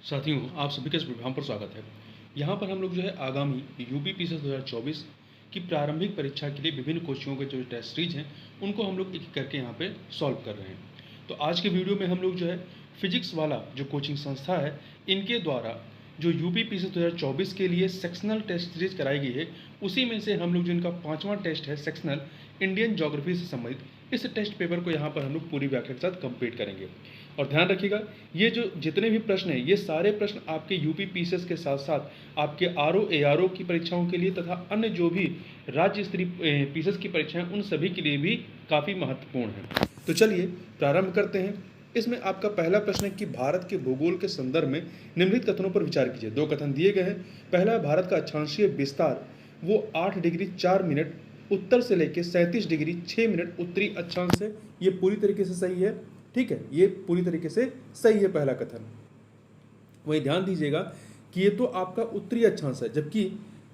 साथियों, आप सभी का इस प्रोग्राम पर स्वागत है। यहाँ पर हम लोग जो है आगामी यूपी पीसीएस 2024 की प्रारंभिक परीक्षा के लिए विभिन्न कोचिंगों के जो टेस्ट सीरीज हैं उनको हम लोग एक एक करके यहाँ पे सॉल्व कर रहे हैं। तो आज के वीडियो में हम लोग जो है फिजिक्स वाला जो कोचिंग संस्था है इनके द्वारा जो यूपी पीसीएस 2024 के लिए सेक्शनल टेस्ट सीरीज कराई गई है उसी में से हम लोग जो इनका 5वां टेस्ट है सेक्शनल इंडियन ज्योग्राफी से संबंधित इस टेस्ट पेपर को यहाँ पर हम लोग पूरी व्याख्या के साथ कंप्लीट करेंगे। और ध्यान रखिएगा, ये जो जितने भी प्रश्न हैं ये सारे प्रश्न आपके यूपी पीसीएस के साथ साथ आपके आरओ एआरओ की परीक्षाओं के लिए तथा अन्य जो भी राज्य स्तरीय पीसीएस की परीक्षाएं उन सभी के लिए भी काफ़ी महत्वपूर्ण है। तो चलिए प्रारंभ करते हैं। इसमें आपका पहला प्रश्न है कि भारत के भूगोल के संदर्भ में निम्नलिखित कथनों पर विचार कीजिए। दो कथन दिए गए हैं। पहला है भारत का अक्षांशीय विस्तार वो 8 डिग्री 4 मिनट उत्तर से लेकर 37 डिग्री 6 मिनट उत्तरी अक्षांश से। ये पूरी तरीके से सही है, ठीक है, ये पूरी तरीके से सही है पहला कथन। वही ध्यान दीजिएगा कि ये तो आपका उत्तरी अक्षांश है, जबकि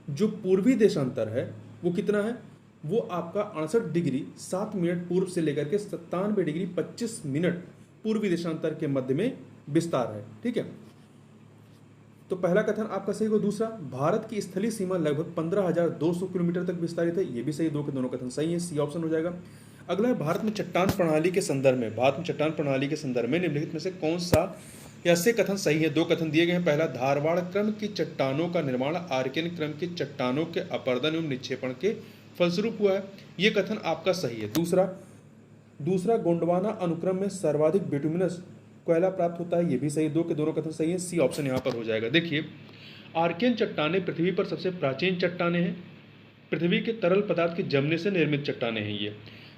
जो पूर्वी देशांतर है वो कितना है, वो आपका 68 डिग्री 7 मिनट पूर्व से लेकर के 97 डिग्री 25 मिनट पूर्वी देशांतर के मध्य में विस्तार है, ठीक है। तो पहला कथन आपका सही हो। दूसरा, भारत की स्थलीय सीमा लगभग 15,200 किलोमीटर तक विस्तारित है, ये भी सही, दोनों कथन सही है, सी ऑप्शन हो जाएगा। अगला है भारत में चट्टान प्रणाली के संदर्भ में निम्नलिखित में से कौन सा या से कथन सही है। दो कथन दिए गए हैं। पहला, धारवाड़ क्रम की चट्टानों का निर्माण आर्कियन क्रम की चट्टानों के अपरदन एवं निक्षेपण के फलस्वरूप हुआ है, ये कथन आपका सही है। दूसरा, गोंडवाना अनुक्रम में सर्वाधिक बिटुमिनस कोयला प्राप्त होता है, ये भी सही, दोनों कथन सही है, सी ऑप्शन यहाँ पर हो जाएगा। देखिए, आर्कियन चट्टानें पृथ्वी पर सबसे प्राचीन चट्टानें हैं, पृथ्वी के तरल पदार्थ के जमने से निर्मित चट्टानें हैं। ये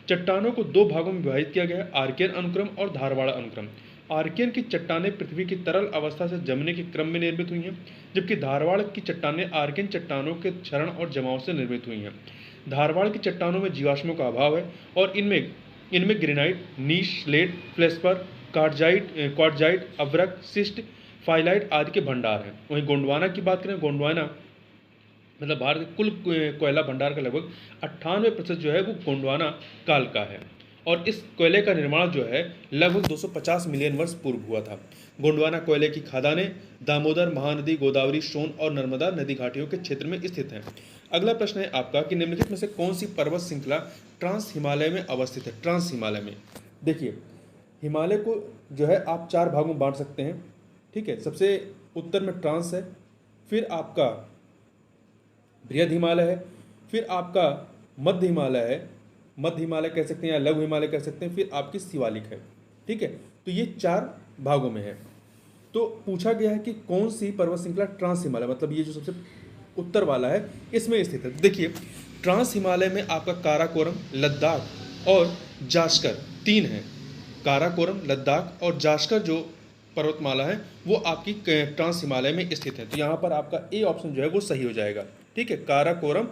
चट्टानों को दो भागों में विभाजित किया गया है, आर्कियन अनुक्रम और धारवाड़ अनुक्रम। आर्कियन की चट्टानें पृथ्वी की तरल अवस्था से जमने के क्रम में निर्मित हुई हैं, जबकि धारवाड़ की चट्टानें आर्कियन चट्टानों के क्षरण और जमाव से निर्मित हुई हैं। धारवाड़ की चट्टानों में जीवाश्मों का अभाव है और इनमें ग्रेनाइट, नीश, स्लेट, फ्लेस्पर, क्वार्टजाइट, अभ्रक, सिस्ट, फाइलाइट आदि के भंडार हैं। वहीं गोंडवाना की बात करें, गोंडवाना मतलब भारत के कुल कोयला भंडार का लगभग 98% जो है वो गोंडवाना काल का है और इस कोयले का निर्माण जो है लगभग 250 मिलियन वर्ष पूर्व हुआ था। गोंडवाना कोयले की खदानें दामोदर, महानदी, गोदावरी, सोन और नर्मदा नदी घाटियों के क्षेत्र में स्थित हैं। अगला प्रश्न है आपका कि निम्नलिखित में से कौन सी पर्वत श्रृंखला ट्रांस हिमालय में अवस्थित है। ट्रांस हिमालय में देखिए, हिमालय को जो है आप 4 भागों में बांट सकते हैं, ठीक है। सबसे उत्तर में ट्रांस है, फिर आपका बृहद हिमालय है, फिर आपका मध्य हिमालय है, मध्य हिमालय कह सकते हैं या लघु हिमालय कह सकते हैं, फिर आपकी शिवालिक है, ठीक है। तो ये 4 भागों में है। तो पूछा गया है कि कौन सी पर्वत श्रृंखला ट्रांस हिमालय, मतलब ये जो सबसे उत्तर वाला है इसमें स्थित है। देखिए, ट्रांस हिमालय में आपका काराकोरम, लद्दाख और जास्कर 3 है। काराकोरम, लद्दाख और जास्कर जो पर्वतमाला है वो आपकी ट्रांस हिमालय में स्थित है। तो यहाँ पर आपका ए ऑप्शन जो है वो सही हो जाएगा, ठीक है, काराकोरम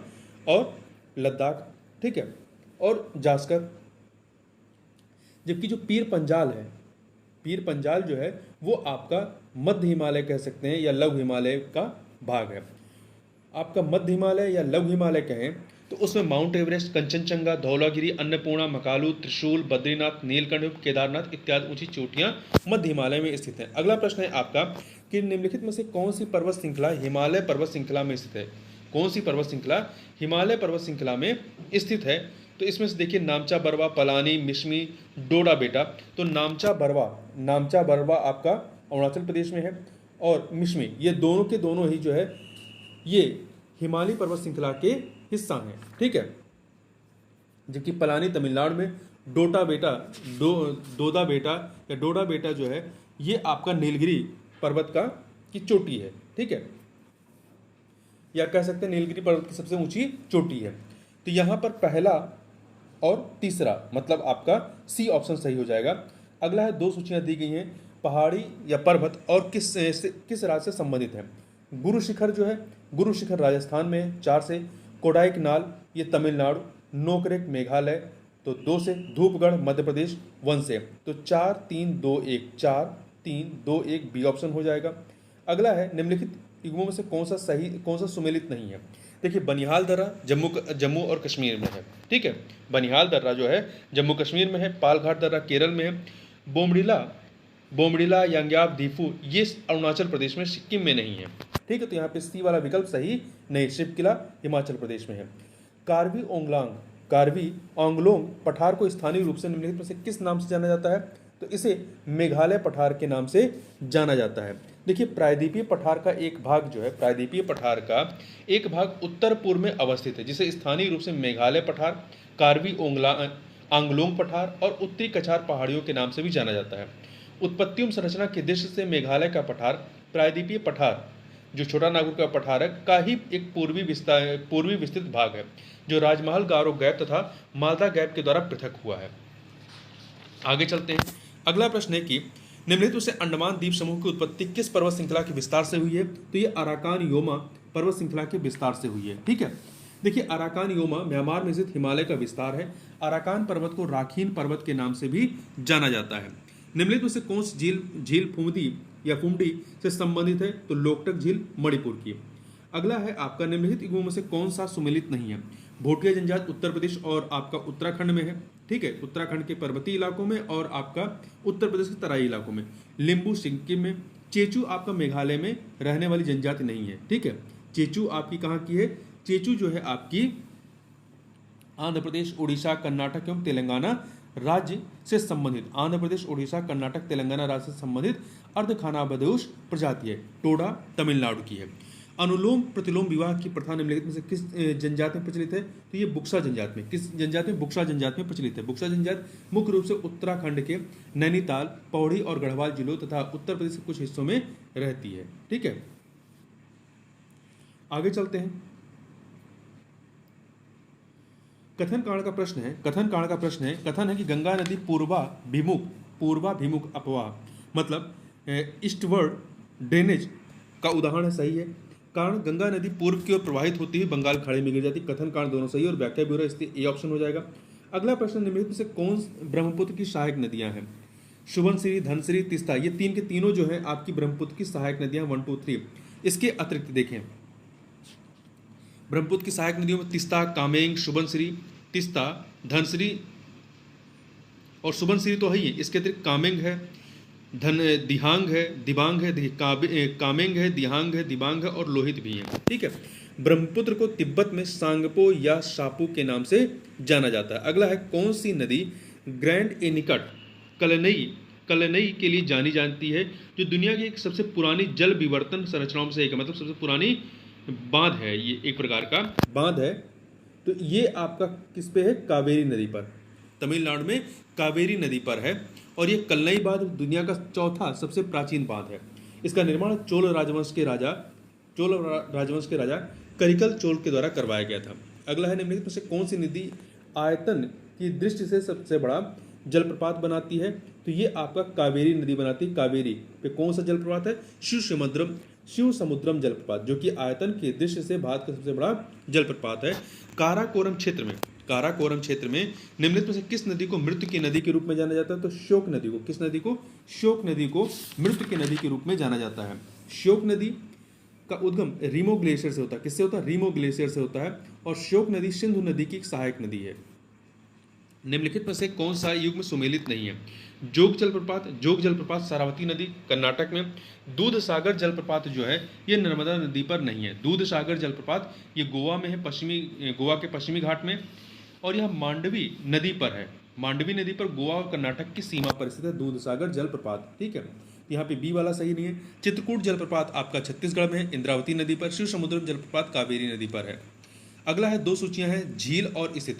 और लद्दाख, ठीक है, और जास्कर। जबकि जो पीर पंजाल है, पीर पंजाल जो है वो आपका मध्य हिमालय कह सकते हैं या लघु हिमालय का भाग है। आपका मध्य हिमालय या लघु हिमालय कहें तो उसमें माउंट एवरेस्ट, कंचनजंगा, धौलागिरी, अन्नपूर्णा, मकालू, त्रिशूल, बद्रीनाथ, नीलकंठ, केदारनाथ इत्यादि ऊंची चोटियां मध्य हिमालय में स्थित हैं। अगला प्रश्न है आपका कि निम्नलिखित में से कौन सी पर्वत श्रृंखला हिमालय पर्वत श्रृंखला में स्थित है। कौन सी पर्वत श्रृंखला हिमालय पर्वत श्रृंखला में स्थित है। तो इसमें से देखिए, नामचा बरवा, पलानी, मिश्मी, डोडा बेटा। तो नामचा बरवा आपका अरुणाचल प्रदेश में है और मिश्मी, ये दोनों के दोनों ही जो है ये हिमालय पर्वत श्रृंखला के हिस्सा हैं, ठीक है। जबकि पलानी तमिलनाडु में, डोडा बेटा जो है ये आपका नीलगिरी पर्वत की चोटी है, ठीक है, या कह सकते हैं नीलगिरी पर्वत की सबसे ऊंची चोटी है। तो यहाँ पर पहला और तीसरा मतलब आपका सी ऑप्शन सही हो जाएगा। अगला है, 2 सूचियाँ दी गई हैं, पहाड़ी या पर्वत और किस राज्य से संबंधित है। गुरु शिखर जो है, गुरु शिखर राजस्थान में है 4 से, कोडाइकनाल ये तमिलनाडु, नोकरेक मेघालय, तो 2 से, धूपगढ़ मध्य प्रदेश 1 से। तो 4 3 2 1 बी ऑप्शन हो जाएगा। अगला है, निम्नलिखित युग्मों में से कौन सा सुमेलित नहीं है। देखिए, बनिहाल दर्रा जम्मू और कश्मीर में है, ठीक है, बनिहाल दर्रा जो है जम्मू कश्मीर में है, पालघाट दर्रा केरल में है, बोमडिला बोमडिला, यांग्याप, दीफू ये अरुणाचल प्रदेश में, सिक्किम में नहीं है। ठीक है, तो यहाँ पे सी वाला विकल्प सही नहीं, शिवकिला हिमाचल प्रदेश में है। कार्बी ओंगलांग, कार्बी ओंगलोंग पठार को स्थानीय रूप से निम्नलिखित में से किस नाम से जाना जाता है? तो इसे मेघालय पठार के नाम से जाना जाता है। देखिए, प्रायद्वीपीय पठार का एक भाग जो है, प्रायद्वीपीय पठार का एक भाग उत्तर पूर्व में अवस्थित है, जिसे स्थानीय रूप से मेघालय पठार, कार्बी आंगलोंग पठार और उत्तरी कछार पहाड़ियों के नाम से भी जाना जाता है। उत्पत्ति एवं संरचना की दृष्टि से मेघालय का पठार प्रायद्वीपीय पठार, जो छोटा नागपुर का पठार है, का ही एक पूर्वी विस्तृत भाग है, जो राजमहल गारो गैप तथा मालदा गैप के द्वारा पृथक हुआ है। आगे चलते हैं। अगला प्रश्न है कि निम्नलिखित से अंडमान द्वीप समूह की उत्पत्ति किस पर्वत श्रृंखला के विस्तार से हुई है? तो ये अराकान योमा पर्वत श्रृंखला के विस्तार से हुई है। ठीक है, देखिए, अराकान योमा म्यांमार में स्थित हिमालय का विस्तार है। अराकान पर्वत को राखीन पर्वत के नाम से भी जाना जाता है। निम्नलिखित में से कौन सी झील फुमदी या फुमडी से संबंधित है? तो लोकटक झील मणिपुर की। अगला है आपका, निम्नलिखित युगों में से कौन सा सुमेलित नहीं है? भोटिया जनजाति उत्तर प्रदेश और आपका उत्तराखंड में है। ठीक है, उत्तराखंड के पर्वतीय इलाकों में और आपका उत्तर प्रदेश के तराई इलाकों में। लिम्बू सिक्किम में। चेचू आपका मेघालय में रहने वाली जनजाति नहीं है। ठीक है, चेचू आपकी कहाँ की है? चेचू जो है आपकी आंध्र प्रदेश, उड़ीसा, कर्नाटक एवं तेलंगाना राज्य से संबंधित, आंध्र प्रदेश, उड़ीसा, कर्नाटक, तेलंगाना राज्य से संबंधित अर्धखानाबदोश प्रजाति है। टोडा तमिलनाडु की है। अनुलोम प्रतिलोम विवाह की प्रथा निम्नलिखित में से किस जनजाति में प्रचलित है? तो ये बुक्सा जनजाति में। किस जनजाति में? बुक्सा जनजाति में प्रचलित है। बुक्सा जनजाति मुख्य रूप से उत्तराखंड के नैनीताल, पौड़ी और गढ़वाल जिलों तथा उत्तर प्रदेश के कुछ हिस्सों में रहती है। ठीक है, आगे चलते हैं। कथन कांड का प्रश्न है। कथन है कि गंगा नदी पूर्वाभिमुख अपवाह, मतलब ईस्टवर्ड ड्रेनेज का उदाहरण है। सही है। कारण, गंगा नदी पूर्व की ओर प्रवाहित होती है, बंगाल खाड़ी में गिर जाती। कथन कांड दोनों सही और व्याख्या ब्यूरो, इसलिए ए ऑप्शन हो जाएगा। अगला प्रश्न, निम्नलिखित में से कौन ब्रह्मपुत्र की सहायक नदियां हैं? सुबनसिरी, धनसिरी, तीस्ता, ये तीन के तीनों जो है आपकी ब्रह्मपुत्र की सहायक नदियां 1, 2, 3। इसके अतिरिक्त देखें, ब्रह्मपुत्र की सहायक नदियों में तीस्ता, कामेंग, सुबनसिरी, तीस्ता, धनसिरी और सुबनसिरी तो है ही। इसके अतिरिक्त कामेंग है, दिहांग है, दिबांग है, कामेंग है, दिहांग है, दिबांग है और लोहित भी है। ठीक है, ब्रह्मपुत्र को तिब्बत में सांगपो या सापू के नाम से जाना जाता है। अगला है, कौन सी नदी ग्रैंड ए निकट कलनई के लिए जानी जाती है, जो दुनिया की एक सबसे पुरानी जल विवर्तन संरचनाओं में से एक है, मतलब सबसे पुरानी बांध है, ये एक प्रकार का बांध है। तो ये आपका किस पे है? कावेरी नदी पर, तमिलनाडु में कावेरी नदी पर है। और ये कलनई बांध दुनिया का चौथा सबसे प्राचीन बांध है। इसका निर्माण चोल राजवंश के राजा करिकल चोल के द्वारा करवाया गया था। अगला है, निम्नलिखित में से कौन सी नदी आयतन की दृष्टि से सबसे बड़ा जलप्रपात बनाती है? तो ये आपका कावेरी नदी बनाती है। कावेरी पे कौन सा जलप्रपात है? शिव समुद्रम जलप्रपात, जो कि आयतन की दृष्टि से भारत का सबसे बड़ा जलप्रपात है। काराकोरम क्षेत्र में निम्नलिखित में से किस नदी को मृत्यु की नदी के रूप में जाना जाता है? तो शोक नदी को। किस नदी को? शोक नदी को मृत्यु की नदी के रूप में जाना जाता है। शोक नदी का उद्गम रीमो ग्लेशियर से होता है। किससे होता है? रीमो ग्लेशियर से होता है। और शोक नदी सिंधु नदी की एक सहायक नदी है। निम्नलिखित में से कौन सा युग में सुमेलित नहीं है? जोग जलप्रपात शरावती नदी कर्नाटक में। दूध सागर जलप्रपात जो है ये नर्मदा नदी पर नहीं है। दूध सागर जलप्रपात ये गोवा में है, गोवा के पश्चिमी घाट में। और यह मांडवी नदी पर है। मांडवी नदी पर गोवा और कर्नाटक की सीमा पर स्थित है दूध सागर जलप्रपात। ठीक है, यहाँ पे बी वाला सही नहीं है। चित्रकूट जलप्रपात आपका छत्तीसगढ़ में है, इंद्रावती नदी पर। शिव समुद्रम जलप्रपात कावेरी नदी पर है। अगला है, 2 सूचियां हैं, झील और स्थित।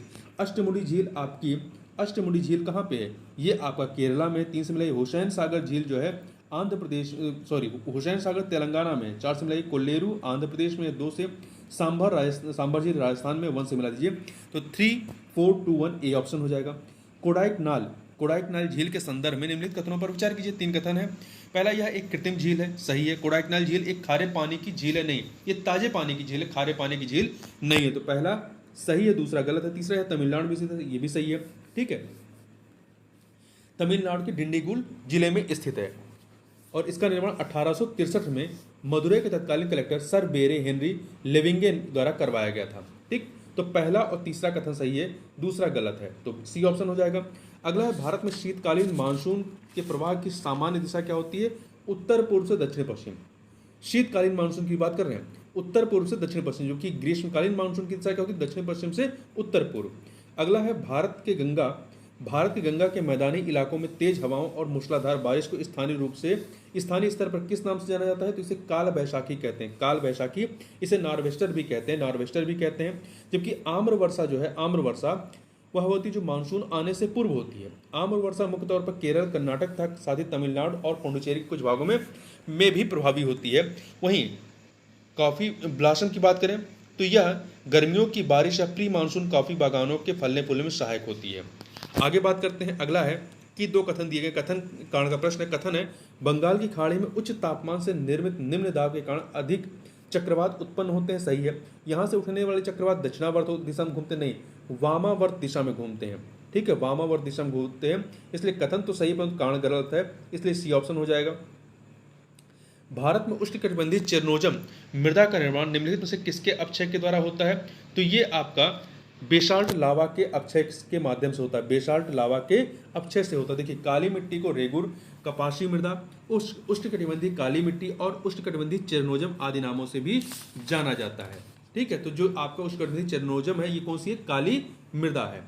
अष्टमुडी झील कहाँ पे है? ये आपका केरला में। 3 से मिलाई हुसैन सागर झील जो है हुसैन सागर तेलंगाना में। 4 से मिलाई कोल्लेरू आंध्र प्रदेश में। 2 से सांभर झील राजस्थान में। 1 से मिला दीजिए, तो 3, 4, 2, 1 ए ऑप्शन हो जाएगा। कोडाइकनाल झील के संदर्भ में निम्नलिखित कथनों पर विचार कीजिए। 3 कथन है। पहला, यह एक कृत्रिम झील है। सही है। कोडाइकनाल झील एक खारे पानी की झील है, नहीं, ये ताजे पानी की झील है, खारे पानी की झील नहीं है। तो पहला सही है, दूसरा गलत है। तीसरा है, तमिलनाडु में स्थित है, ये भी सही है। ठीक है, तमिलनाडु के डिंडीगुल जिले में स्थित है और इसका निर्माण 1863 में मदुरै के तत्कालीन कलेक्टर सर बेरे हेनरी लेविंगेन द्वारा करवाया गया था। ठीक, तो पहला और तीसरा कथन सही है, दूसरा गलत है, तो सी ऑप्शन हो जाएगा। अगला है भारत में शीतकालीन मानसून के प्रवाह की सामान्य दिशा क्या होती है? उत्तर पूर्व से दक्षिण पश्चिम। शीतकालीन मानसून की बात कर रहे हैं, उत्तर पूर्व से दक्षिण पश्चिम, जो कि ग्रीष्मकालीन मानसून की दिशा क्या होती है? दक्षिण पश्चिम से उत्तर पूर्व। अगला है भारत की गंगा के मैदानी इलाकों में तेज हवाओं और मूसलाधार बारिश को स्थानीय स्तर पर किस नाम से जाना जाता है? तो इसे काल बैशाखी कहते हैं, काल बैशाखी। इसे नॉर्वेस्टर भी कहते हैं। जबकि आम्र वर्षा जो है, आम्र वर्षा वह होती है जो मानसून आने से पूर्व होती है। आम्र वर्षा मुख्य तौर पर केरल, कर्नाटक तथा साथ ही तमिलनाडु और पुडुचेरी के कुछ भागों में भी प्रभावी होती है। वहीं कॉफी ब्लॉसम की बात करें तो यह गर्मियों की बारिश या प्री मानसून कॉफी बागानों के फलने फूलने में सहायक होती है। आगे बात करते हैं, अगला है कि दो कथन दिए गए। कथन कारण का प्रश्न है। कथन है, बंगाल की खाड़ी में उच्च तापमान से निर्मित निम्न दाब के कारण अधिक चक्रवात उत्पन्न होते हैं। सही है। यहाँ से उठने वाले चक्रवात दक्षिणावर्त दिशा में घूमते नहीं, वामावर्त दिशा में घूमते हैं। ठीक है, वामावर्त दिशा में घूमते हैं, इसलिए कथन तो सही परंतु कारण गलत है, इसलिए सी ऑप्शन हो जाएगा। भारत में उष्णकटिबंधीय चेरनोजम मृदा का निर्माण निम्नलिखित में से किसके अपक्षय के द्वारा होता है? तो ये आपका बेसाल्ट लावा के अपक्षय के माध्यम से होता है, बेसाल्ट लावा के अपक्षय से होता है। देखिए, काली मिट्टी को रेगुर, कपासी मृदा, उष्णकटिबंधीय काली मिट्टी और उष्णकटिबंधीय चेरनोजम आदि नामों से भी जाना जाता है। ठीक है, तो जो आपका उष्णकटिबंधीय चेरनोजम है, ये कौन सी है? काली मृदा है।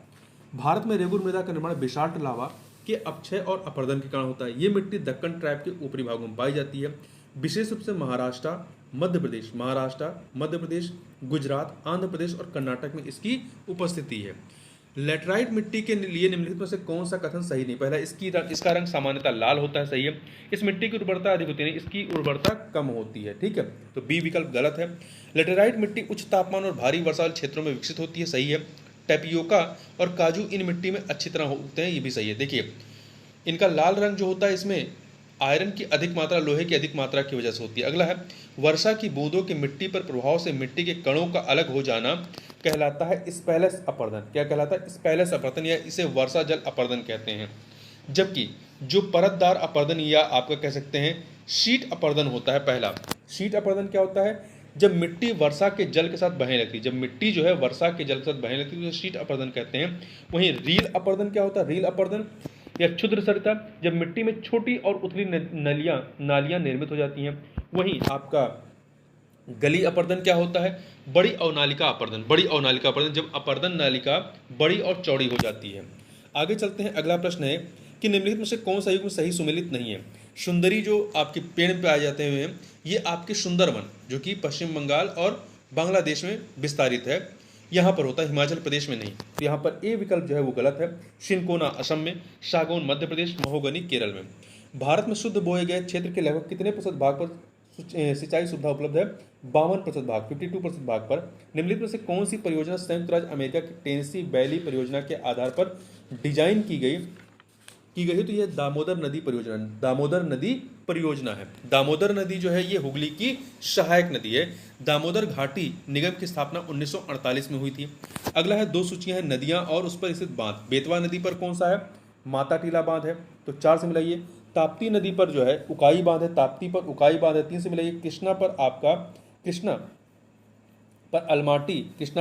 भारत में रेगुर मृदा का निर्माण बेसाल्ट लावा के अपक्षय और अपरदन के कारण होता है। ये मिट्टी दक्कन ट्राइब के ऊपरी भागों में पाई जाती है, विशेष रूप से महाराष्ट्र, मध्य प्रदेश, गुजरात, आंध्र प्रदेश और कर्नाटक में इसकी उपस्थिति है। लेटराइट मिट्टी के लिए निम्नलिखित में से कौन सा कथन सही नहीं? पहला, इसका रंग सामान्यतः लाल होता है। सही है। इस मिट्टी की उर्वरता अधिक होती है, इसकी उर्वरता कम होती है। ठीक है, तो बी विकल्प गलत है। लेटराइट मिट्टी उच्च तापमान और भारी वर्षा वाले क्षेत्रों में विकसित होती है। सही है। टेपियोका और काजू इन मिट्टी में अच्छी तरह होते हैं, ये भी सही है। देखिए, इनका लाल रंग जो होता है, इसमें आयरन की अधिक मात्रा, लोहे की अधिक मात्रा की वजह से होती है। अगला है, वर्षा की बूंदों के मिट्टी पर प्रभाव से मिट्टी के कणों का अलग हो जाना कहलाता है स्पैलस अपरदन। क्या कहलाता है? स्पैलस अपरदन, या इसे वर्षा जल अपरदन कहते हैं। जबकि जो परतदार अपरदन या आपका कह सकते हैं शीट अपरदन होता है। पहला शीट अपरदन क्या होता है? जब मिट्टी वर्षा के जल के साथ बहने लगती है, जब मिट्टी जो है वर्षा के जल के साथ बहने लगती है तो शीट अपरदन कहते हैं। वहीं रील अपरदन क्या होता है? रील अपरदन या क्षुद्र सरिता, जब मिट्टी में छोटी और उथली नालियां निर्मित हो जाती हैं। वहीं आपका गली अपरदन क्या होता है? बड़ी अवनालिका अपरदन, जब अपरदन नालिका बड़ी और चौड़ी हो जाती है। आगे चलते हैं, अगला प्रश्न है कि निम्नलिखित में से कौन सा युग में सही सुमेलित नहीं है? सुंदरी जो आपके पेड़ पे आ जाते हैं, ये आपके सुंदरवन जो कि पश्चिम बंगाल और बांग्लादेश में विस्तारित है, यहाँ पर होता है, हिमाचल प्रदेश में नहीं। तो यहाँ पर ए विकल्प जो है वो गलत है। शिनकोना असम में, सागौन मध्य प्रदेश, महोगनी केरल में। भारत में शुद्ध बोए गए क्षेत्र के लगभग कितने प्रतिशत भाग पर सिंचाई सुविधा उपलब्ध है? 52% भाग, 52% भाग पर। निम्नलिखित में से कौन सी परियोजना संयुक्त राज्य अमेरिका की टेनेसी वैली परियोजना के आधार पर डिजाइन की गई है? तो यह दामोदर नदी परियोजना है। दामोदर नदी जो है ये हुगली की सहायक नदी है। दामोदर घाटी निगम की स्थापना 1948 में हुई थी। अगला है, दो सूचियां हैं नदियां और उस पर स्थित बांध। बेतवा नदी पर कौन सा है? माता टीला बांध है, तो 4 से मिलाइए। ताप्ती नदी पर जो है उकाई बांध है, ताप्ती पर उकाई बांध है, 3 से मिलाइए। कृष्णा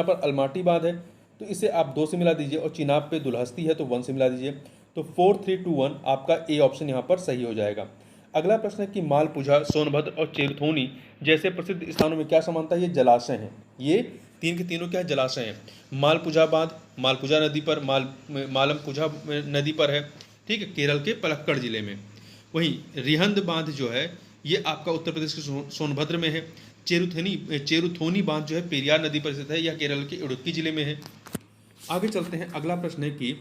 पर अलमाटी बांध है, तो इसे आप 2 से मिला दीजिए। और चिनाब पे दुल्हस्ती है, तो 1 से मिला दीजिए। तो 4, 3, 2, 1 आपका ए ऑप्शन यहाँ पर सही हो जाएगा। अगला प्रश्न है कि मालपुझा, सोनभद्र और चेरुथोनी जैसे प्रसिद्ध स्थानों में क्या समानता है? ये जलाशय हैं। ये तीन के तीनों क्या है? जलाशय हैं। मालपुझा बांध मालपुझा नदी पर, मालमपुझा नदी पर है। ठीक है, केरल के पलक्कड़ जिले में। वहीं रिहंद बांध जो है ये आपका उत्तर प्रदेश के सोनभद्र में है। चेरुथोनी बांध जो है पेरियार नदी पर स्थित है, यह केरल के इडुक्की जिले में है। आगे चलते हैं, अगला प्रश्न है कि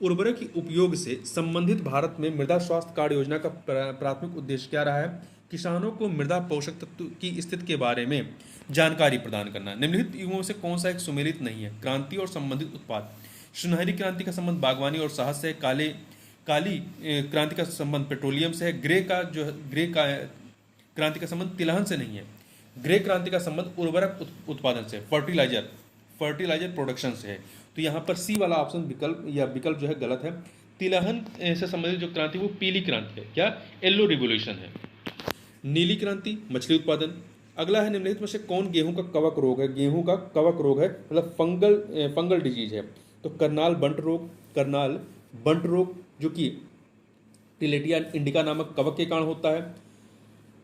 उर्वरक के उपयोग से संबंधित भारत में मृदा स्वास्थ्य कार्ड योजना का प्राथमिक उद्देश्य क्या रहा है? किसानों को मृदा पोषक तत्व की स्थिति के बारे में जानकारी प्रदान करना। निम्नलिखित युगों से कौन सा एक सुमेलित नहीं है? क्रांति और संबंधित उत्पाद। सुनहरी क्रांति का संबंध बागवानी और साहस से है। काली क्रांति का संबंध पेट्रोलियम से है। ग्रे क्रांति का संबंध तिलहन से नहीं है। ग्रे क्रांति का संबंध उर्वरक उत्पादन से, फर्टिलाइजर प्रोडक्शन से है। तो यहाँ पर सी वाला ऑप्शन विकल्प जो है गलत है। तिलहन से संबंधित जो क्रांति वो पीली क्रांति है, क्या? येलो रिवोल्यूशन है। नीली क्रांति मछली उत्पादन। अगला है, निम्नलिखित में से कौन गेहूं का कवक रोग है? गेहूं का कवक रोग है, मतलब फंगल डिजीज है। तो करनाल बंट रोग जो कि टिलेटिया इंडिका नामक कवक के कारण होता है।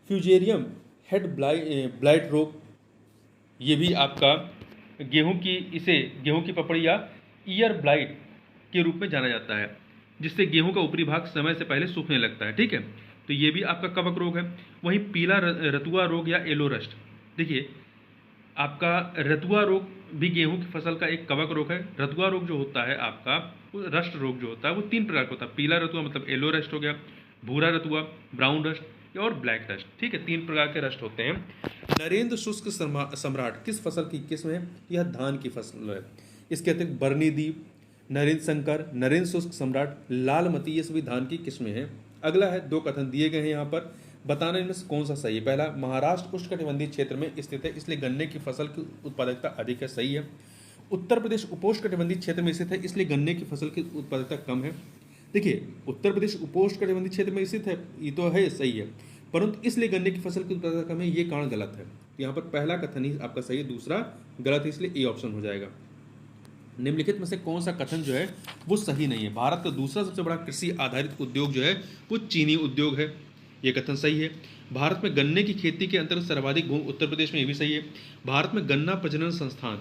फ्यूजेरियम हेड ब्लाइट रोग, ये भी आपका गेहूं की पपड़ी या ईयर ब्लाइट के रूप में जाना जाता है, जिससे गेहूं का ऊपरी भाग समय से पहले सूखने लगता है। ठीक है, तो ये भी आपका कवक रोग है। वहीं पीला रतुआ रोग या येलो रस्ट, देखिए आपका रतुआ रोग भी गेहूं की फसल का एक कवक रोग है। रतुआ रोग जो होता है आपका, रस्ट रोग जो होता है वो 3 प्रकार का होता है। पीला रतुआ मतलब येलो रस्ट हो गया, भूरा रतुआ ब्राउन रस्ट और ब्लैक रस्ट। ठीक है, 3 प्रकार के रस्ट होते हैं। नरेंद्र शुष्क सम्राट किस फसल की किस्म है? यह धान की फसल है। इसके अतिरिक्त बर्नीदीप, नरेंद्र शंकर, नरेंद्र शुष्क सम्राट, लालमती, ये सभी धान की किस्में हैं। अगला है, 2 कथन दिए गए हैं यहाँ पर, बताना इनमें से कौन सा सही है। पहला, महाराष्ट्र उष्णकटिबंधीय क्षेत्र में स्थित है इसलिए गन्ने की फसल की उत्पादकता अधिक है, सही है। उत्तर प्रदेश उपोष्णकटिबंधीय क्षेत्र में स्थित है इसलिए गन्ने की फसल की उत्पादकता कम है। देखिए, उत्तर प्रदेश उपोष्णकटिबंधीय क्षेत्र में स्थित है, ये तो है सही है, परंतु इसलिए गन्ने की फसल की उत्पादकता कम है, ये कारण गलत है। यहाँ पर पहला कथन ही आपका सही है, दूसरा गलत है, इसलिए ए ऑप्शन हो जाएगा। निम्नलिखित में से कौन सा कथन जो है वो सही नहीं है? भारत का दूसरा सबसे बड़ा कृषि आधारित उद्योग जो है वो चीनी उद्योग है, ये कथन सही है। भारत में गन्ने की खेती के अंतर्गत सर्वाधिक भूमि उत्तर प्रदेश में, ये भी सही है। भारत में गन्ना प्रजनन संस्थान,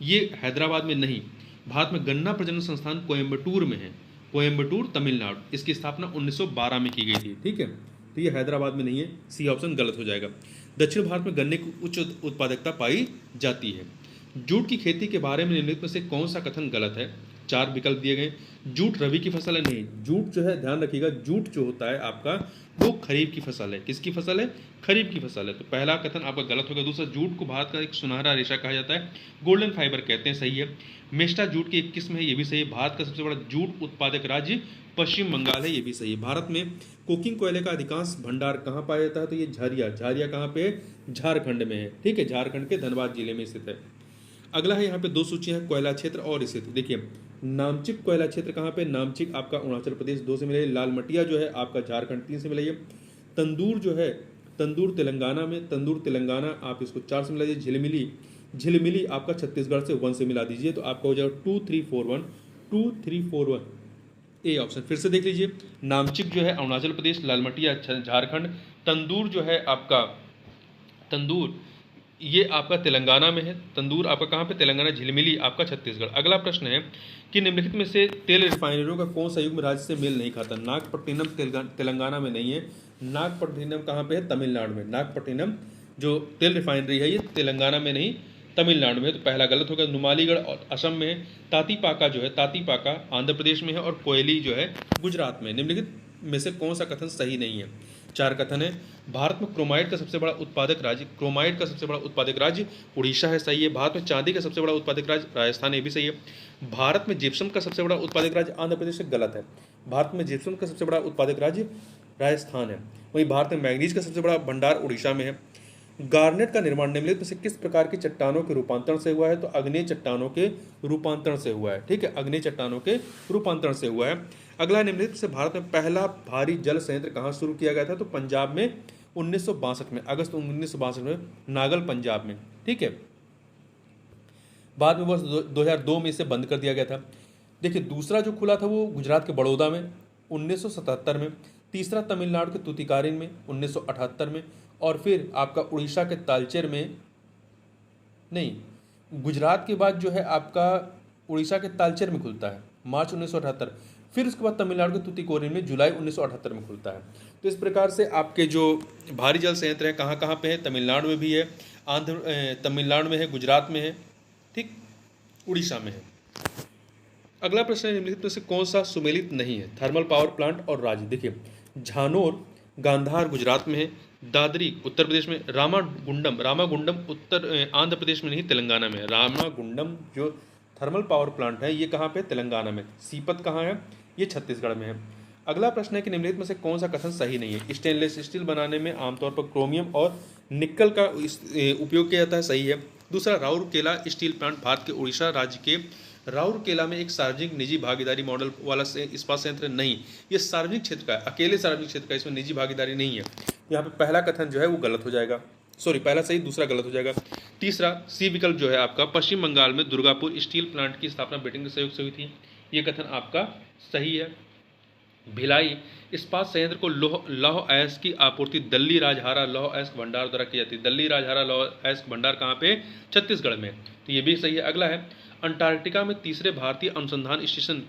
ये हैदराबाद में नहीं, भारत में गन्ना प्रजनन संस्थान कोयम्बटूर में है, कोयम्बटूर तमिलनाडु। इसकी स्थापना 1912 में की गई थी। ठीक है, तो ये हैदराबाद में नहीं है, सी ऑप्शन गलत हो जाएगा। दक्षिण भारत में गन्ने की उच्च उत्पादकता पाई जाती है। जूट की खेती के बारे में निम्नलिखित में से कौन सा कथन गलत है? 4 विकल्प दिए गए। जूट रबी की फसल है, नहीं, जूट जो है ध्यान रखिएगा, जूट जो होता है आपका वो खरीफ की फसल है। किसकी फसल है? खरीफ की फसल है, तो पहला कथन आपका गलत होगा। दूसरा, जूट को भारत का एक सुनहरा रेशा कहा जाता है, गोल्डन फाइबर कहते हैं, सही है। मेस्टा जूट की एक किस्म है, ये भी सही है। भारत का सबसे बड़ा जूट उत्पादक राज्य पश्चिम बंगाल है, ये भी सही है। भारत में कोकिंग कोयले का अधिकांश भंडार कहाँ पाया जाता है? तो ये झारिया कहाँ पे है? झारखंड में है। ठीक है, झारखंड के धनबाद जिले में स्थित है। अगला है, यहाँ पे 2 सूचियाँ हैं, कोयला क्षेत्र और स्थिति। देखिए, नामचिक कोयला क्षेत्र कहाँ पे? नामचिक आपका अरुणाचल प्रदेश 2 से मिलेगी। लालमटिया जो है आपका झारखंड 3 से मिलेगी। तंदूर जो है, तंदूर तेलंगाना में, तंदूर तेलंगाना आप इसको 4 से मिला दीजिए। झिलमिली आपका छत्तीसगढ़ से 1 से मिला दीजिए, तो आपका हो जाएगा 2341 ए ऑप्शन। फिर से देख लीजिए, नामचिक जो है अरुणाचल प्रदेश, लालमटिया झारखंड, तंदूर जो है आपका, तंदूर ये आपका तेलंगाना में है, तंदूर आपका कहाँ पे? तेलंगाना, झिलमिली आपका छत्तीसगढ़। अगला प्रश्न है कि निम्नलिखित में से तेल रिफाइनरियों का कौन सा युग्म राज्य से मेल नहीं खाता? नागपट्टिनम तेलंगाना में नहीं है, नागपट्टिनम कहाँ पे है? तमिलनाडु में। नागपट्टिनम जो तेल रिफाइनरी है ये तेलंगाना में नहीं तमिलनाडु में है, तो पहला गलत होगा। नुमालीगढ़ और असम में है। तातीपाका जो है, तातीपाका आंध्र प्रदेश में है, और कोयली जो है गुजरात में। निम्नलिखित में से कौन सा कथन सही नहीं है? 4 कथन है। भारत में क्रोमाइट का सबसे बड़ा उत्पादक राज्य उड़ीसा है, सही है। भारत में चांदी का सबसे बड़ा उत्पादक राज्य राजस्थान, ये भी सही है। भारत में जिप्सम का सबसे बड़ा उत्पादक राज्य आंध्र प्रदेश से, गलत है। भारत में जिप्सम का सबसे बड़ा उत्पादक राज्य राजस्थान है। वहीं भारत में मैंगनीज का सबसे बड़ा भंडार उड़ीसा में है। गार्नेट का निर्माण निम्नलिखित में से किस प्रकार की चट्टानों के रूपांतरण से हुआ है? तो अग्नेय चट्टानों के रूपांतरण से हुआ है। ठीक है, अग्नेय चट्टानों के रूपांतरण से हुआ है। अगला, निम्नलिखित से भारत में पहला भारी जल संयंत्र कहाँ शुरू किया गया था? तो पंजाब में 1962 में, अगस्त 1962 में, नागल पंजाब में। ठीक है, बाद में वर्ष 2002 में इसे बंद कर दिया गया था। देखिए, दूसरा जो खुला था वो गुजरात के बड़ौदा में 1977 में, तीसरा तमिलनाडु के तुतिकारिन में 1978 में, और फिर आपका उड़ीसा के तालचेर में, नहीं, गुजरात के बाद जो है आपका उड़ीसा के तालचेर में खुलता है मार्च 1978, फिर उसके बाद तमिलनाडु के तुतिकोरिन में जुलाई 1978 में खुलता है। तो इस प्रकार से आपके जो भारी जल संयंत्र हैं कहाँ कहाँ पे है? तमिलनाडु में भी है, तमिलनाडु में है, गुजरात में है, ठीक, उड़ीसा में है। अगला प्रश्न है, निम्नलिखित में से कौन सा सुमेलित नहीं है? थर्मल पावर प्लांट और राज्य। देखिए, झानोर गांधार गुजरात में है, दादरी उत्तर प्रदेश में, रामागुंडम उत्तर आंध्र प्रदेश में नहीं तेलंगाना में है। रामागुंडम जो थर्मल पावर प्लांट है ये कहाँ पे? तेलंगाना में। सीपत कहाँ है? ये छत्तीसगढ़ में है। अगला प्रश्न है कि निम्नलिखित में से कौन सा कथन सही नहीं है? स्टेनलेस स्टील बनाने में आमतौर पर क्रोमियम और निकल का उपयोग किया जाता है, सही है। दूसरा, राउरकेला स्टील प्लांट भारत के उड़ीसा राज्य के राउरकेला में एक सार्वजनिक निजी भागीदारी मॉडल वाला इस्पात संयंत्र नहीं, ये सार्वजनिक क्षेत्र का है, अकेले सार्वजनिक क्षेत्र का, इसमें निजी भागीदारी नहीं है। यहाँ पे पहला कथन जो है वो गलत हो जाएगा, सॉरी पहला सही दूसरा गलत हो जाएगा। तीसरा सी विकल्प जो है आपका, पश्चिम बंगाल में दुर्गापुर स्टील प्लांट की स्थापना ब्रिटेन के सहयोग से हुई थी, ये कथन आपका सही है। भिलाई इस्पात संयंत्र को लौह अयस्क की आपूर्ति दिल्ली राजहारा लौह अयस्क भंडार द्वारा की जाती है। दिल्ली राजहारा लौह अयस्क भंडार कहाँ पे? छत्तीसगढ़ में। तो ये भी सही है। अगला है अंटार्कटिका में तीसरे भारतीय अनुसंधान स्टेशन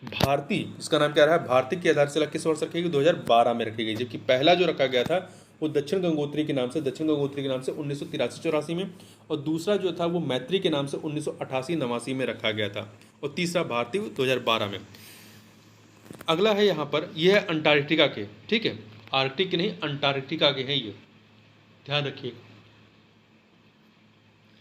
भारती, इसका नाम क्या रहा है? भारती की आधारशिला किस वर्ष रखी गई? 2012 में रखी गई। जबकि पहला जो रखा गया था वो दक्षिण गंगोत्री के नाम से 1983-84 में, और दूसरा जो था वो मैत्री के नाम से 1988-89 में रखा गया था, और तीसरा भारती 2012 में। अगला है यहाँ पर, यह है अंटार्कटिका के, ठीक है, आर्कटिक के नहीं, अंटार्कटिका के हैं ये, ध्यान रखिए।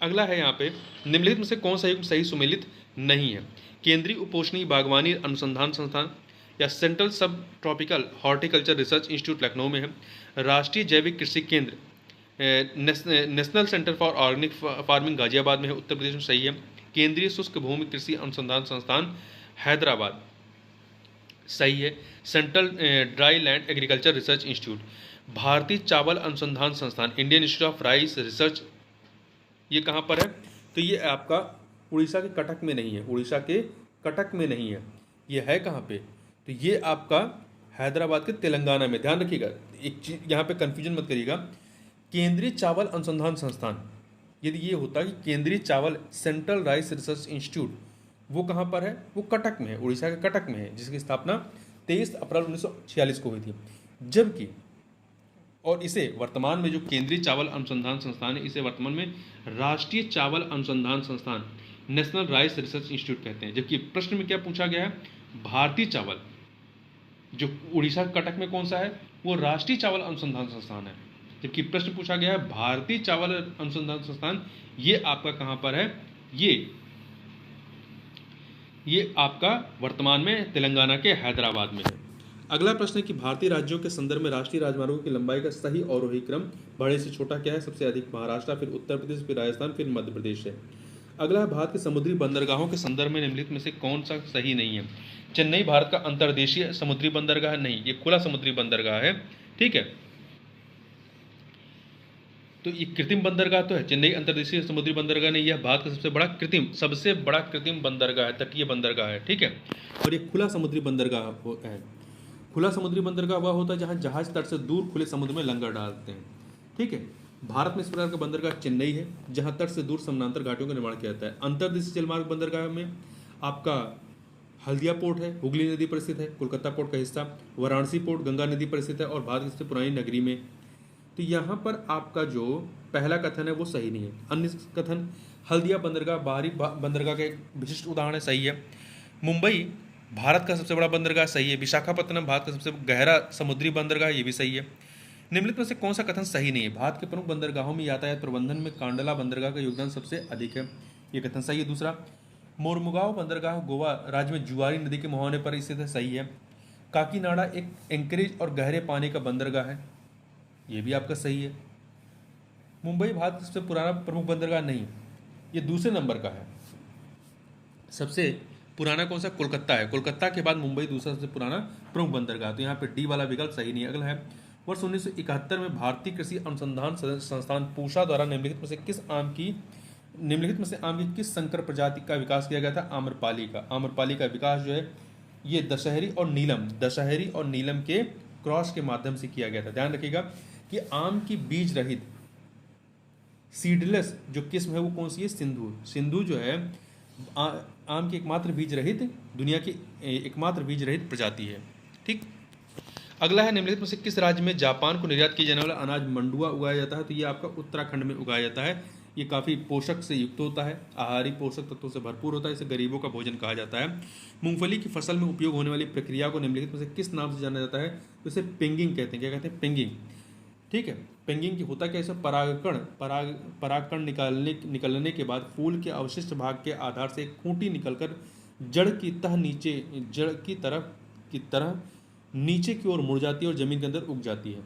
अगला है यहाँ पे, निम्नलिखित में से कौन सा युग्म सही सुमेलित नहीं है? केंद्रीय उपोष्णीय बागवानी अनुसंधान संस्थान या सेंट्रल सब tropical horticulture research institute Lucknow में है। राष्ट्रीय जैविक कृषि केंद्र national centre for organic farming Ghaziabad में है, उत्तर प्रदेश में, सही है। केंद्रीय शुष्क भूमि कृषि अनुसंधान संस्थान हैदराबाद, सही है। Central dry land agriculture research institute. भारतीय चावल अनुसंधान संस्थान Indian institute of rice research, ये कहाँ पर है? तो ये आपका उड़ीसा के कटक में नहीं है, उड़ीसा के कटक में नहीं है, ये है कहाँ पे? तो ये आपका हैदराबाद के तेलंगाना में। ध्यान रखिएगा, एक चीज यहाँ पे कंफ्यूजन मत करिएगा। केंद्रीय चावल अनुसंधान संस्थान, यदि ये होता कि केंद्रीय चावल सेंट्रल राइस रिसर्च इंस्टीट्यूट, वो कहाँ पर है? वो कटक में है, उड़ीसा के कटक में है, जिसकी स्थापना 23 अप्रैल 1946 को हुई थी। जबकि और इसे वर्तमान में जो केंद्रीय चावल अनुसंधान संस्थान है, इसे वर्तमान में राष्ट्रीय चावल अनुसंधान संस्थान नेशनल राइस रिसर्च इंस्टीट्यूट कहते हैं। जबकि प्रश्न में क्या पूछा गया है? भारतीय चावल, जो उड़ीसा कटक में कौन सा है? वो राष्ट्रीय चावल अनुसंधान संस्थान है। जबकि प्रश्न पूछा गया है भारतीय चावल अनुसंधान संस्थान, ये आपका कहाँ पर है? ये आपका वर्तमान में तेलंगाना के हैदराबाद में है। अगला प्रश्न है कि भारतीय राज्यों के संदर्भ में राष्ट्रीय राजमार्गों की लंबाई का सही अवरोही क्रम बड़े से छोटा क्या है? सबसे अधिक महाराष्ट्र, फिर उत्तर प्रदेश, फिर राजस्थान, फिर मध्य प्रदेश है। अगला है भारत के समुद्री बंदरगाहों के संदर्भ में निम्नलिखित में से कौन सा सही नहीं है? चेन्नई भारत का अंतर्देशीय समुद्री बंदरगाह नहीं, ये खुला समुद्री बंदरगाह है, ठीक है। तो ये कृत्रिम बंदरगाह तो है, चेन्नई अंतर्देशीय समुद्री बंदरगाह नहीं, यह भारत का सबसे बड़ा कृत्रिम बंदरगाह है, तटीय बंदरगाह है, ठीक है। और ये खुला समुद्री बंदरगाह है। खुला समुद्री बंदरगाह वह होता है जहां जहाज तट से दूर खुले समुद्र में लंगर डालते हैं, ठीक है। भारत में इस प्रकार का बंदरगाह चेन्नई है, जहां तट से दूर समानांतर घाटियों का निर्माण किया जाता है। अंतर्देशीय जलमार्ग बंदरगाह में आपका हल्दिया पोर्ट है, हुगली नदी पर स्थित है, कोलकाता पोर्ट का हिस्सा, वाराणसी पोर्ट गंगा नदी पर स्थित है और भारत की सबसे पुरानी नगरी में। तो यहाँ पर आपका जो पहला कथन है वो सही नहीं है। अन्य कथन, हल्दिया बंदरगाह बाहरी बंदरगाह का एक विशिष्ट उदाहरण है, सही है। मुंबई भारत का सबसे बड़ा बंदरगाह, सही है। विशाखापत्तनम भारत का सबसे गहरा समुद्री बंदरगाह, ये भी सही है। निम्नलिखित में से कौन सा कथन सही नहीं है? भारत के प्रमुख बंदरगाहों में यातायात प्रबंधन में कांडला बंदरगाह का योगदान सबसे अधिक है, ये कथन सही है। दूसरा, मोरमुगांव बंदरगाह गोवा राज्य में जुआरी नदी के मुहाने पर स्थित है, सही है। काकीनाडा एक एंकरेज और गहरे पानी का बंदरगाह है, ये भी आपका सही है। मुंबई भारत का सबसे पुराना प्रमुख बंदरगाह नहीं, ये दूसरे नंबर का है। सबसे पुराना कौन सा? कोलकाता है। कोलकाता के बाद मुंबई दूसरा सबसे पुराना प्रमुख बंदरगाह, तो यहाँ पे डी वाला विकल्प सही नहीं है। अगला है, वर्ष 1971 में भारतीय कृषि अनुसंधान संस्थान पूषा द्वारा निम्नलिखित में से आम की किस संकर प्रजाति का विकास किया गया था? आम्रपाली का। आम्रपाली का विकास जो है ये दशहरी और नीलम के क्रॉस के माध्यम से किया गया था। ध्यान रखिएगा कि आम की बीज रहित सीडलेस जो किस्म है वो कौन सी है? सिंधु जो है आम की एकमात्र बीज रहित, दुनिया की एकमात्र बीज रहित प्रजाति है, ठीक। अगला है, निम्नलिखित में से किस राज्य में जापान को निर्यात किया जाने वाला अनाज मंडुआ उगाया जाता है? तो ये आपका उत्तराखंड में उगाया जाता है। ये काफ़ी पोषक से युक्त होता है, आहारी पोषक तत्वों से भरपूर होता है, इसे गरीबों का भोजन कहा जाता है। मूंगफली की फसल में उपयोग होने वाली प्रक्रिया को निम्नलिखित में से किस नाम से जाना जाता है? तो इसे पेंगिंग कहते हैं। क्या कहते हैं? पेंगिंग, ठीक है। पेंगिंग की होता क्या? इसे परागकण निकलने के बाद फूल के अवशिष्ट भाग के आधार से एक खूंटी निकलकर जड़ की तरह नीचे की ओर मुड़ जाती है और जमीन के अंदर उग जाती है।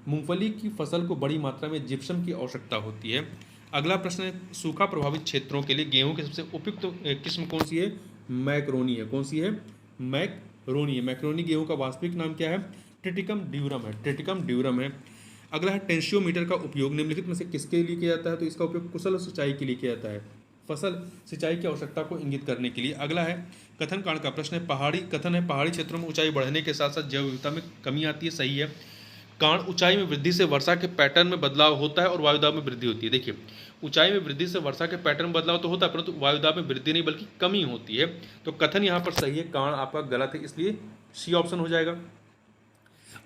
मूंगफली की फसल को बड़ी मात्रा में जिप्सम की आवश्यकता होती है। अगला प्रश्न है, सूखा प्रभावित क्षेत्रों के लिए गेहूं की सबसे उपयुक्त किस्म कौन सी है? मैक्रोनी है। कौन सी है? मैक्रोनी है। मैक्रोनी गेहूं का वास्तविक नाम क्या है? ट्रिटिकम ड्यूरम है। अगला है, टेंशियोमीटर का उपयोग निम्नलिखित में से किसके लिए किया जाता है? तो इसका उपयोग कुशल सिंचाई के लिए किया जाता है। फसल सिंचाई की आवश्यकता को इंगित करने के लिए। अगला है कथन कांड का प्रश्न है, पहाड़ी क्षेत्रों में ऊंचाई बढ़ने के साथ साथ जैव विविधता में कमी आती है। सही है। कांड, ऊंचाई में वृद्धि से वर्षा के पैटर्न में बदलाव होता है और वायुदाब में वृद्धि होती है। देखिए, ऊंचाई में वृद्धि से वर्षा के पैटर्न में बदलाव तो होता है, परंतु वायुदाब में वृद्धि नहीं बल्कि कमी होती है। तो कथन यहाँ पर सही है, कांड आपका गलत है, इसलिए सी ऑप्शन हो जाएगा।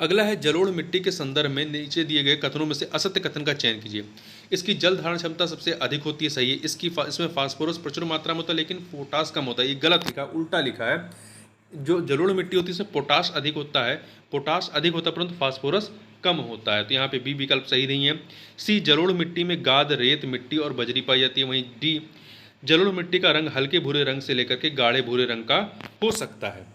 अगला है जलोढ़ मिट्टी के संदर्भ में नीचे दिए गए कथनों में से असत्य कथन का चयन कीजिए। इसकी जल धारण क्षमता सबसे अधिक होती है। सही है। इसमें फास्फोरस प्रचुर मात्रा में होता है लेकिन पोटास कम होता है। ये गलत लिखा, उल्टा लिखा है। जो जलोढ़ मिट्टी होती है इसमें पोटास अधिक होता है, परंतु फास्फोरस कम होता है। तो यहाँ पे बी विकल्प सही नहीं है। सी, जलोढ़ मिट्टी में गाद, रेत, मिट्टी और बजरी पाई जाती है। वहीं डी, जलोढ़ मिट्टी का रंग हल्के भूरे रंग से लेकर के गाढ़े भूरे रंग का हो सकता है।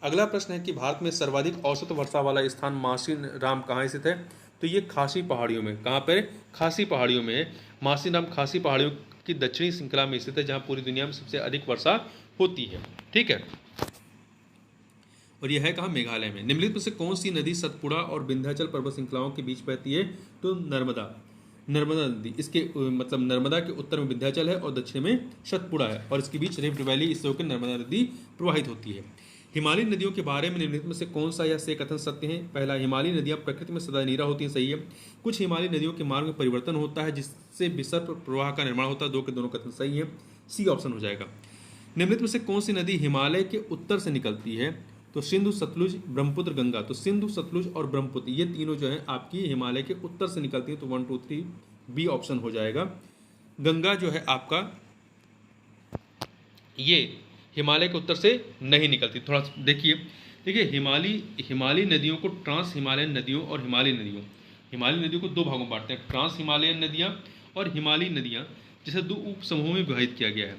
अगला प्रश्न है कि भारत में सर्वाधिक औसत वर्षा वाला स्थान मासीराम कहाँ स्थित है? तो ये खासी पहाड़ियों में। कहाँ पर? खासी पहाड़ियों में। मासीराम खासी पहाड़ियों की दक्षिणी श्रृंखला में स्थित है, जहाँ पूरी दुनिया में सबसे अधिक वर्षा होती है। ठीक है। और यह है कहाँ? मेघालय में। निम्नलिखित में से कौन सी नदी सतपुड़ा और विंध्याचल पर्वत श्रृंखलाओं के बीच बहती है? तो नर्मदा नदी। इसके मतलब नर्मदा के उत्तर में विंध्याचल है और दक्षिण में सतपुड़ा है, और इसके बीच रिफ्ट वैली, इससे होकर नर्मदा नदी प्रवाहित होती है। हिमालयी नदियों के बारे में निम्नलिखित में से कौन सा या से कथन सत्य है? पहला, हिमालयी नदियां प्रकृति में सदा नीरा होती हैं। सही है। कुछ हिमालयी नदियों के मार्ग में परिवर्तन होता है जिससे विसर्प प्रवाह का निर्माण होता है। दो के दोनों कथन सही है, सी ऑप्शन हो जाएगा। निम्नलिखित में से कौन सी नदी हिमालय के उत्तर से निकलती है? तो सिंधु, सतलुज, ब्रह्मपुत्र, गंगा। तो सिंधु, सतलुज और ब्रह्मपुत्र ये तीनों जो है आपकी हिमालय के उत्तर से निकलती है। तो 1 2 3 बी ऑप्शन हो जाएगा। गंगा जो है आपका ये हिमालय के उत्तर से नहीं निकलती। थोड़ा देखिए हिमालयी नदियों को ट्रांस हिमालयन नदियों और हिमालयी नदियों को दो भागों में बांटते हैं, ट्रांस हिमालयन नदियाँ और हिमालयी नदियाँ, जिसे दो उप समूहों में विभाजित किया गया है।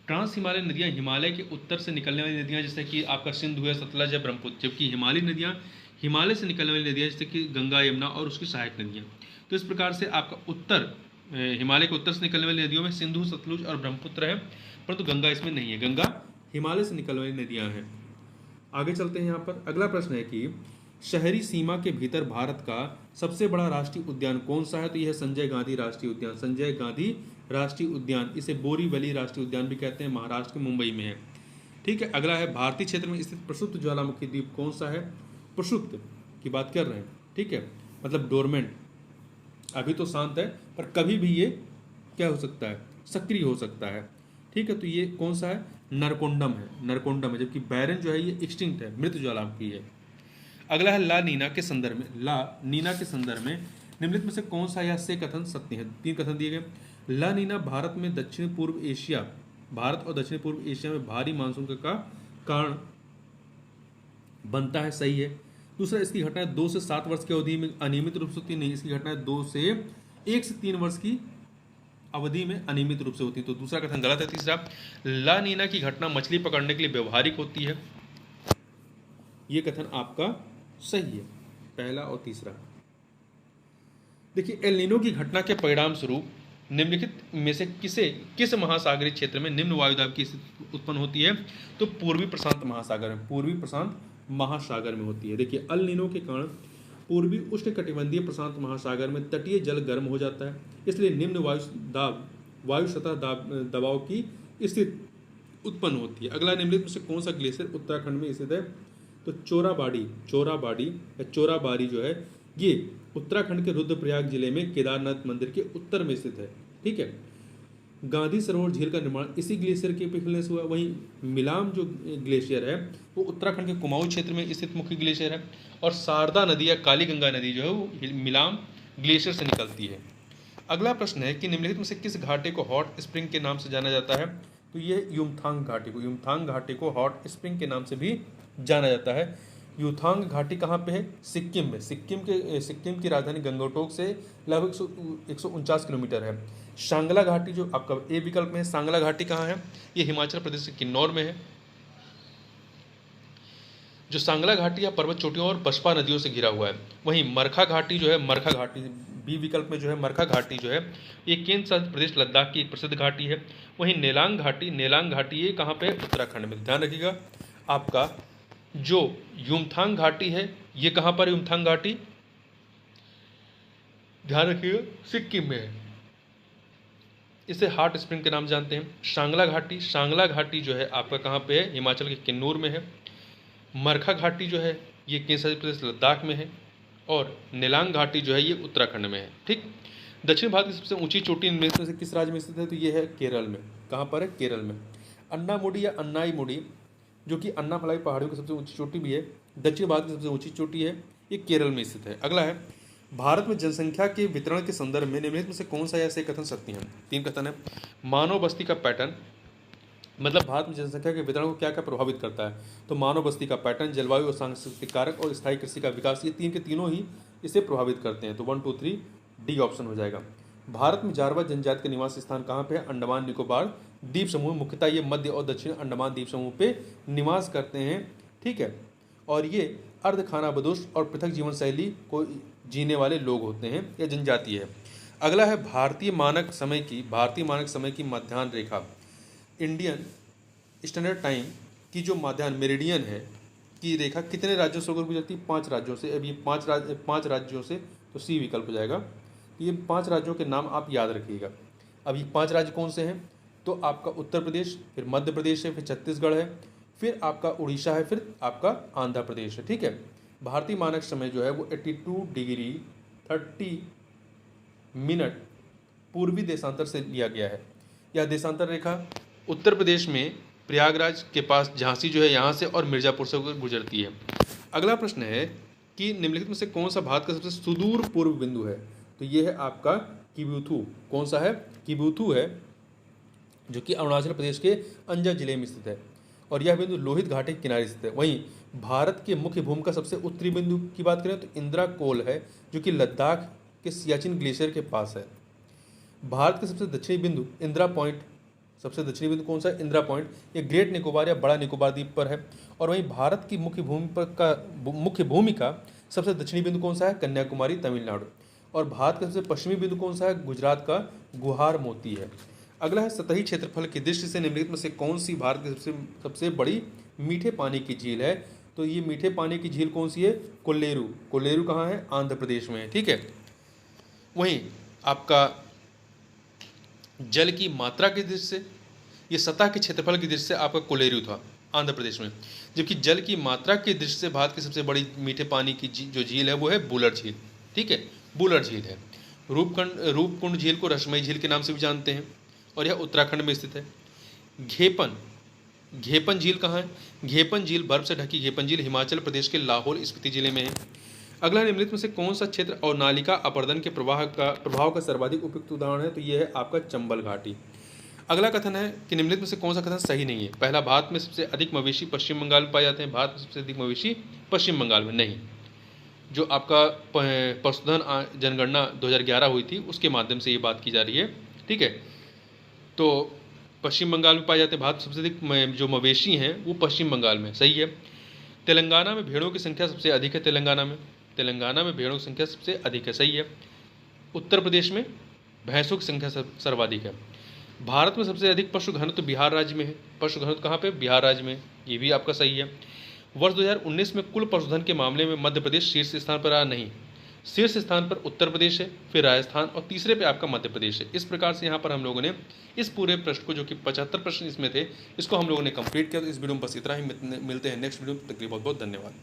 ट्रांस हिमालयन नदियाँ हिमालय के उत्तर से निकलने वाली नदियाँ, जैसे कि आपका सिंधु है, सतलज है, ब्रह्मपुत्र, जबकि हिमालयी नदियाँ हिमालय से निकलने वाली नदियाँ, जैसे कि गंगा, यमुना और उसकी सहायक नदियाँ। तो इस प्रकार से आपका हिमालय के उत्तर से निकलने वाली नदियों में सिंधु, सतलुज और ब्रह्मपुत्र है, परंतु गंगा इसमें नहीं है। गंगा हिमालय से निकलने वाली नदियां हैं। आगे चलते हैं। यहाँ पर अगला प्रश्न है कि शहरी सीमा के भीतर भारत का सबसे बड़ा राष्ट्रीय उद्यान कौन सा है? तो यह है संजय गांधी राष्ट्रीय उद्यान। संजय गांधी राष्ट्रीय उद्यान, इसे बोरीवली राष्ट्रीय उद्यान भी कहते हैं, महाराष्ट्र के मुंबई में है। ठीक है। अगला है भारतीय क्षेत्र में स्थित प्रसुप्त ज्वालामुखी द्वीप कौन सा है? प्रसुप्त की बात कर रहे हैं। ठीक है, मतलब डोरमेंट, अभी तो शांत है पर कभी भी ये क्या हो सकता है? सक्रिय हो सकता है। ठीक है। तो ये कौन सा है? नरकोंडम है, जबकि बैरन जो है ये एक्सटिंक्ट है, मृत ज्वालामुखी है। अगला है ला नीना के संदर्भ में निम्नलिखित में से कौन सा या से कथन सत्य है? 3 कथन दिए गए। ला नीना भारत और दक्षिण पूर्व एशिया में भारी मानसून का कारण बनता है। सही है। दूसरा, इसकी घटनाएं 2 से 7 वर्ष की अवधि में अनियमित रूप से होती नहीं, इसकी घटनाएं 1 से 3 वर्ष की अवधि में अनियमित रूप से होती है। तो दूसरा कथन गलत है। तीसरा, ला नीना की घटना मछली पकड़ने के लिए व्यवहारिक होती है, यह कथन आपका सही है, पहला और तीसरा। देखिए, एल नीनो की घटना के परिणाम स्वरूप निम्नलिखित में से किस महासागरीय क्षेत्र में निम्न वायुदाब की स्थिति उत्पन्न होती है? तो पूर्वी प्रशांत महासागर में होती है। देखिए, अल नीनो के कारण पूर्वी उष्णकटिबंधीय प्रशांत महासागर में तटीय जल गर्म हो जाता है, इसलिए निम्न वायु सतह दबाव की स्थिति उत्पन्न होती है। अगला, निम्नलिखित में से कौन सा ग्लेशियर उत्तराखंड में स्थित है? तो चोराबाड़ी जो है ये उत्तराखंड के रुद्रप्रयाग जिले में केदारनाथ मंदिर के उत्तर में स्थित है। ठीक है। गांधी सरोवर झील का निर्माण इसी ग्लेशियर के पिघलने से हुआ। वहीं मिलाम जो ग्लेशियर है वो उत्तराखंड के कुमाऊं क्षेत्र में स्थित मुख्य ग्लेशियर है, और शारदा नदी या काली गंगा नदी जो है वो मिलाम ग्लेशियर से निकलती है। अगला प्रश्न है कि निम्नलिखित में से किस घाटी को हॉट स्प्रिंग के नाम से जाना जाता है? तो ये युमथांग घाटी को हॉट स्प्रिंग के नाम से भी जाना जाता है। युमथांग घाटी कहाँ पे है? सिक्किम में। सिक्किम की राजधानी गंगटोक से लगभग 149 किलोमीटर है। सांगला घाटी जो आपका ए विकल्प में है, सांगला घाटी कहाँ है? ये हिमाचल प्रदेश के किन्नौर में है। जो सांगला घाटी या पर्वत चोटियों और बसपा नदियों से घिरा हुआ है। वहीं मरखा घाटी बी विकल्प में जो है मरखा घाटी जो है ये केंद्र शासित प्रदेश लद्दाख की एक प्रसिद्ध घाटी है। वहीं नेलांग घाटी ये कहाँ पे है? उत्तराखंड में। ध्यान रखिएगा, आपका जो युमथांग घाटी है ये कहाँ पर? युमथांग घाटी ध्यान रखिएगा सिक्किम में है। इसे हॉट स्प्रिंग के नाम जानते हैं। शांगला घाटी, शांगला घाटी जो है आपका कहाँ पे है, हिमाचल के किन्नौर में है। मरखा घाटी जो है ये केंद्र शासित प्रदेश लद्दाख में है। और नीलांग घाटी जो है ये उत्तराखंड में है। ठीक। दक्षिण भारत की सबसे ऊंची चोटी निम्नलिखित में से किस राज्य में स्थित है, तो ये है केरल में। कहाँ पर है, केरल में। अन्नामुडी या अन्नाईमुडी जो कि अन्नामलाई पहाड़ियों की सबसे ऊंची चोटी भी है, दक्षिण भारत की सबसे ऊंची चोटी है, ये केरल में स्थित है। अगला है, भारत में जनसंख्या के वितरण के संदर्भ में निम्नलिखित में से कौन सा ऐसे कथन सत्य है। 3 कथन है। मानव बस्ती का पैटर्न, मतलब भारत में जनसंख्या के वितरण को क्या क्या प्रभावित करता है, तो मानव बस्ती का पैटर्न, जलवायु और सांस्कृतिक कारक और स्थायी कृषि का विकास, ये तीन के तीनों ही इसे प्रभावित करते हैं। तो 1 2 3 डी ऑप्शन हो जाएगा। भारत में जारवा जनजाति के निवास स्थान कहाँ पे है, अंडमान निकोबार द्वीप समूह। मुख्यतः ये मध्य और दक्षिण अंडमान द्वीप समूह पे निवास करते हैं। ठीक है। और ये अर्ध खानाबदोश और पृथक जीवन शैली को जीने वाले लोग होते हैं, या जनजाति है। अगला है, भारतीय मानक समय की मध्याह्न रेखा, इंडियन स्टैंडर्ड टाइम की जो मध्याह्न मेरिडियन है की रेखा कितने राज्यों से होकर गुजरती है, 5 राज्यों से। अब ये 5 राज्यों से, तो सी विकल्प हो जाएगा। ये 5 राज्यों के नाम आप याद रखिएगा। अब ये 5 राज्य कौन से हैं, तो आपका उत्तर प्रदेश, फिर मध्य प्रदेश है, फिर छत्तीसगढ़ है, फिर आपका उड़ीसा है, फिर आपका आंध्र प्रदेश है। ठीक है। भारतीय मानक समय जो है वो 82 डिग्री 30 मिनट पूर्वी देशांतर से लिया गया है। यह देशांतर रेखा उत्तर प्रदेश में प्रयागराज के पास झांसी जो है यहाँ से और मिर्ज़ापुर से होकर गुजरती है। अगला प्रश्न है कि निम्नलिखित में से कौन सा भारत का सबसे सुदूर पूर्व बिंदु है, तो ये है आपका किबुथु। कौन सा है, किबुथु है, जो कि अरुणाचल प्रदेश के अंजा जिले में स्थित है। और यह बिंदु लोहित घाटी के किनारे स्थित है। वहीं भारत के मुख्य भूमि का सबसे उत्तरी बिंदु की बात करें तो इंदिरा कोल है, जो कि लद्दाख के सियाचिन ग्लेशियर के पास है। भारत के सबसे दक्षिणी बिंदु इंदिरा पॉइंट, सबसे दक्षिणी बिंदु कौन सा है, इंदिरा पॉइंट, ये ग्रेट निकोबार या बड़ा निकोबार द्वीप पर है। और वहीं भारत की मुख्य भूमि का सबसे दक्षिणी बिंदु कौन सा है, कन्याकुमारी, तमिलनाडु। और भारत का सबसे पश्चिमी बिंदु कौन सा है, गुजरात का गुहार मोती है। अगला है, सतही क्षेत्रफल की दृष्टि से निम्नलिखित में से कौन सी भारत की सबसे बड़ी मीठे पानी की झील है, तो ये मीठे पानी की झील कौन सी है, कोल्लेरू। कोल्लेरू कहाँ है, आंध्र प्रदेश में है। ठीक है। वहीं आपका जल की मात्रा की दृष्टि से, ये सतह के क्षेत्रफल की दृष्टि से आपका कोल्लेरू था आंध्र प्रदेश में, जबकि जल की मात्रा की दृष्टि से भारत की सबसे बड़ी मीठे पानी की जो झील है वो है बुलर झील। ठीक है, बुलर झील है। रूपकुंड झील को रसमई झील के नाम से भी जानते हैं और यह उत्तराखंड में स्थित है। घेपन झील कहाँ है, घेपन झील, बर्फ से ढकी घेपन झील हिमाचल प्रदेश के लाहौल स्पीति जिले में है। अगला, निम्नलिखित में से कौन सा क्षेत्र और नालिका अपर्दन के प्रभाव का सर्वाधिक उपयुक्त उदाहरण है, तो यह है आपका चंबल घाटी। अगला कथन है कि निम्नलिखित में से कौन सा कथन सही नहीं है। पहला, भारत में सबसे अधिक मवेशी पश्चिम बंगाल में पाए जाते हैं। भारत में सबसे अधिक मवेशी पश्चिम बंगाल में नहीं, जो आपका पशुधन जनगणना 2011 हुई थी उसके माध्यम से ये बात की जा रही है। ठीक है, तो पश्चिम बंगाल में पाए जाते हैं। भारत सबसे अधिक जो मवेशी हैं वो पश्चिम बंगाल में, सही है। तेलंगाना में भेड़ों की संख्या सबसे अधिक है, तेलंगाना में भेड़ों की संख्या सबसे अधिक है, सही है। उत्तर प्रदेश में भैंसों की संख्या सर्वाधिक है। भारत में सबसे अधिक पशु घनत्व बिहार राज्य में है। पशु घनत्व कहाँ पे, बिहार राज्य में, ये भी आपका सही है। वर्ष 2019 में कुल पशुधन के मामले में मध्य प्रदेश शीर्ष स्थान पर आया नहीं, शीर्ष स्थान पर उत्तर प्रदेश है, फिर राजस्थान और तीसरे पे आपका मध्य प्रदेश है। इस प्रकार से यहाँ पर हम लोगों ने इस पूरे प्रश्न को, जो कि 75 प्रश्न इसमें थे, इसको हम लोगों ने कंप्लीट किया। तो इस वीडियो में बस इतना ही, मिलते हैं नेक्स्ट वीडियो में। तक के लिए बहुत बहुत धन्यवाद।